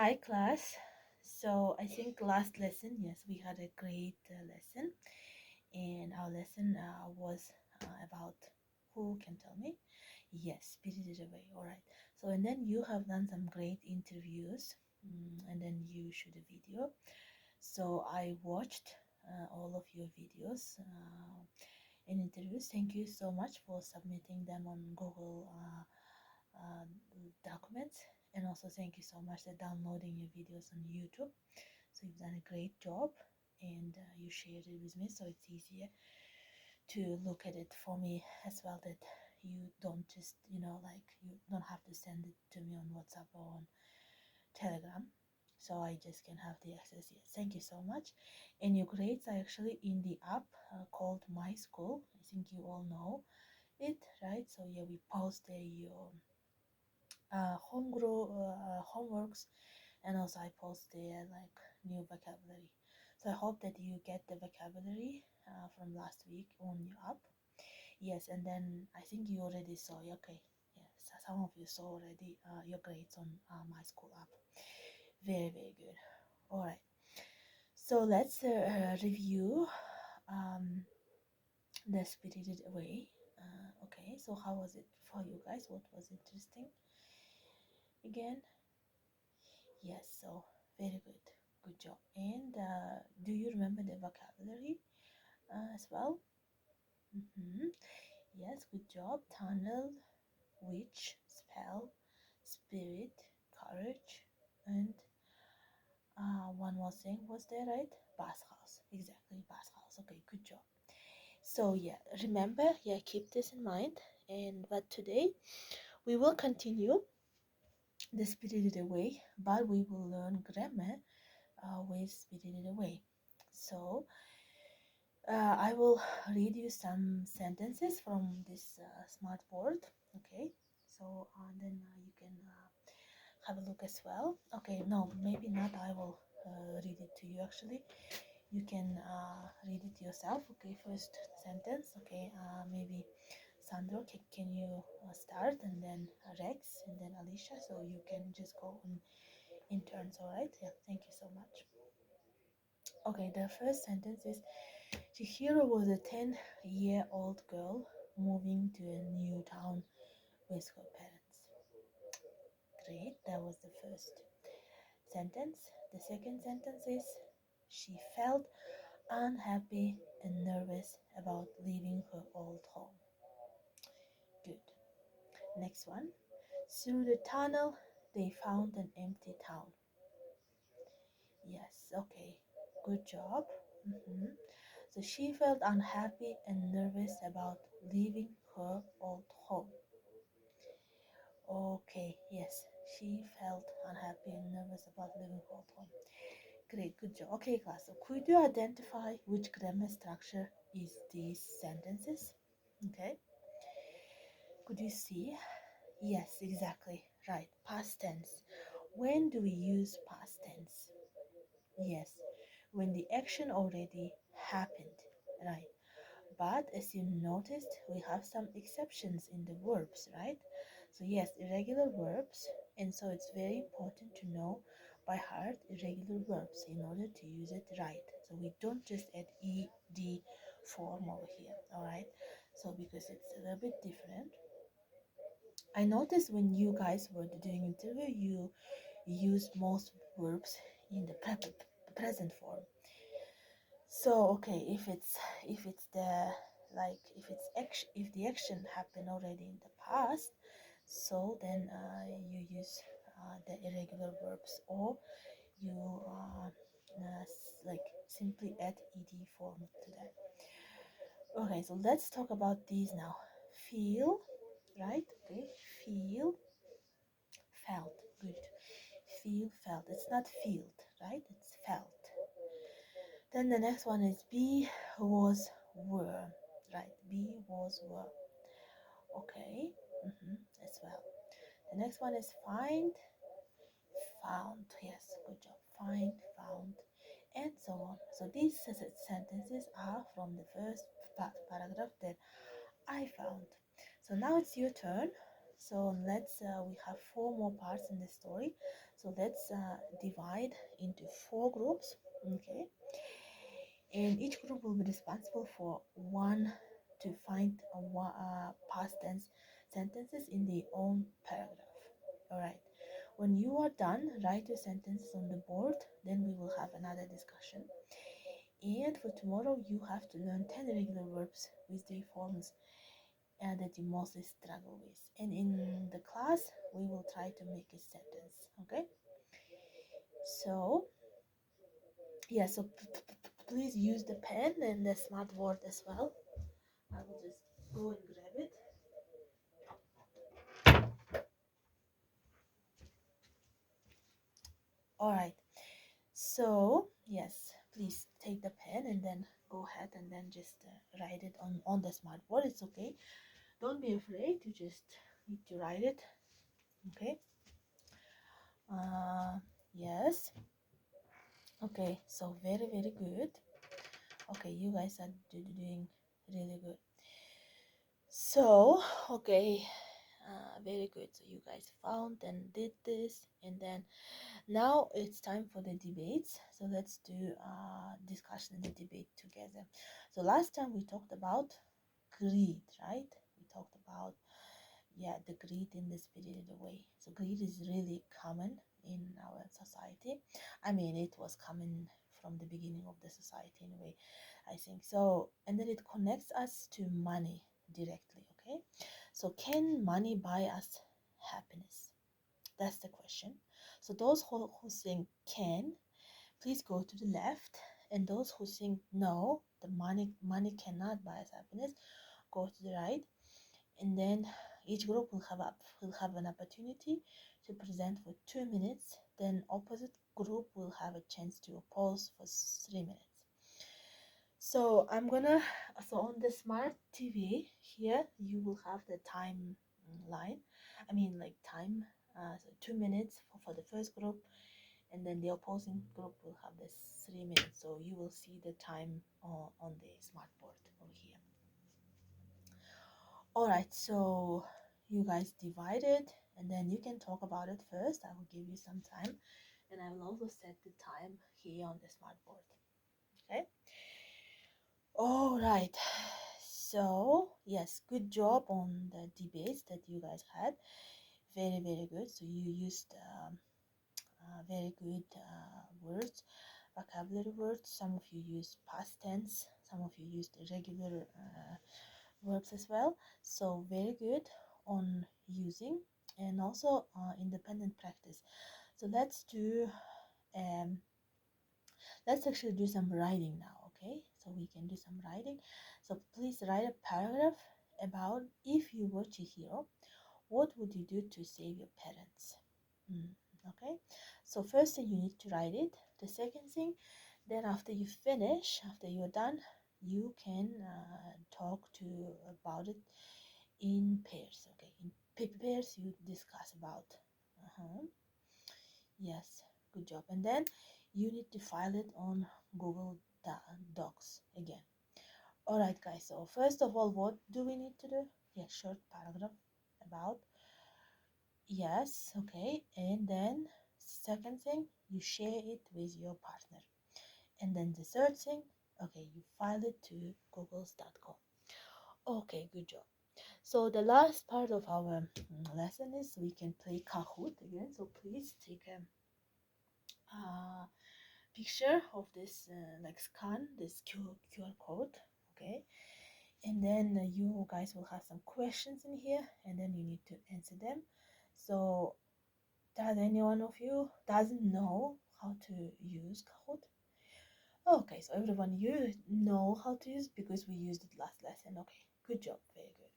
Hi, class. So I think last lesson, yes, we had a great lesson, and our lesson was about who can tell me? Yes, Spirited Away. All right. So and then you have done some great interviews, and then you shoot a video. So I watched all of your videos and interviews. Thank you so much for submitting them on Google uh, documents, and also thank you so much for downloading your videos on YouTube. So you've done a great job, and you shared it with me, so it's easier to look at it for me as well, that you don't just, like, you don't have to send it to me on WhatsApp or on Telegram, so I just can have the access here. Thank you so much. And your grades are actually in the app called My School. I think you all know it, right? So yeah, we post there your homeworks, and also I post there like new vocabulary. So I hope that you get the vocabulary from last week on your app. Yes, and then I think you already saw. Okay, yes, some of you saw already your grades on My School app. Very, very good. All right. So let's review um, the Spirited Away. Okay, so how was it for you guys? What was interesting again? Yes, so very good. Good job. And do you remember the vocabulary as well? Yes, good job. Tunnel, witch, spell, spirit, courage, and one more thing was there, right? Bathhouse. Exactly, bathhouse. Okay, good job. So yeah, remember, yeah, keep this in mind. And but today we will continue the Spirited Away, but we will learn grammar with Spirited Away. So I will read you some sentences from this smart board. Okay, so then you can have a look as well. Okay, no, maybe not. I will read it to you actually. You can read it yourself. Okay, first sentence. Okay, maybe Sandro, can you start, and then Rex, and then Alicia, so you can just go in turns. All right, yeah, thank you so much. Okay, the first sentence is: Chihiro was a 10-year-old girl moving to a new town with her parents. Great, that was the first sentence. The second sentence is: She felt unhappy and nervous about leaving her old home. Good. Next one. Through the tunnel, they found an empty town. Yes, okay. Good job. So she felt unhappy and nervous about leaving her old home. Okay, yes, she felt unhappy and nervous about leaving her old home. Great, good job. Okay, class, so could you identify which grammar structure is these sentences? Okay, could you see? Yes, exactly, right, past tense. When do we use past tense? Yes, when the action already happened, right? But as you noticed, we have some exceptions in the verbs, right? So yes, irregular verbs, and so it's very important to know by heart irregular verbs in order to use it right. So we don't just add ed form over here, all right? So because it's a little bit different. I noticed when you guys were doing interview, you use most verbs in the present form. So okay, if it's the like if the action happened already in the past, so then you use the irregular verbs, or you like simply add ed form to that. Okay, so let's talk about these now. Feel, right? Okay, feel, felt. Good. Feel, felt. It's not field, right? It's felt. Then the next one is be, was, were, right? Be, was, were. Okay, as well. The next one is find, found. Yes, good job. Find, found, and so on. So these sentences are from the first paragraph that I found. So now it's your turn. So we have four more parts in the story. So let's divide into four groups. Okay, and each group will be responsible for one to find past tense sentences in their own paragraph. All right. When you are done, write your sentences on the board. Then we will have another discussion. And for tomorrow, you have to learn 10 regular verbs with their forms that you mostly struggle with. And in the class, we will try to make a sentence. Okay? So, yeah, so please use the pen and the smart board as well. I will just go and grab it. All right. So, yes, please take the pen and then go ahead and then just write it on the smart board. It's okay. Don't be afraid. You just need to write it. Okay. Uh, yes. Okay. So very, very good. Okay, you guys are doing really good. So, okay, very good. So you guys found and did this, and then now it's time for the debates. So let's do discussion and the debate together. So last time we talked about greed, right? We talked about the greed in the spirited way. So greed is really common in our society. I mean, it was common from the beginning of the society anyway, I think. So, and then it connects us to money directly, okay? So can money buy us happiness? That's the question. So those who think can, please go to the left. And those who think no, the money cannot buy us happiness, go to the right. And then each group will have an opportunity to present for 2 minutes. Then opposite group will have a chance to oppose for 3 minutes. So on the smart TV here, you will have the time line. I mean, like time, so 2 minutes for the first group, and then the opposing group will have this 3 minutes. So you will see the time on the smart board over here. All right, so you guys divide it, and then you can talk about it first. I will give you some time, and I will also set the time here on the smart board. Okay. All right. So yes, good job on the debates that you guys had. Very, very good. So you used very good words, vocabulary words. Some of you used past tense. Some of you used irregular verbs as well. So very good on using, and also independent practice. So um, let's actually do some writing now. Okay, so we can do some writing. So please write a paragraph about if you were Chihiro, what would you do to save your parents? Okay, so first thing you need to write it. The second thing, then after you finish, after you're done, you can talk to about it in pairs. Okay, in pairs you discuss about. Yes, good job. And then you need to file it on Google Docs again. All right, guys. So first of all, what do we need to do? Yeah, short paragraph about. Yes, okay. And then second thing, you share it with your partner. And then the third thing, okay, you file it to googles.com. Okay, good job. So the last part of our lesson is we can play Kahoot again. So please take a picture of this, like scan this QR code, okay? And then you guys will have some questions in here, and then you need to answer them. So does any one of you doesn't know how to use Kahoot? Okay, so everyone, you know how to use because we used it last lesson. Okay, good job, very good.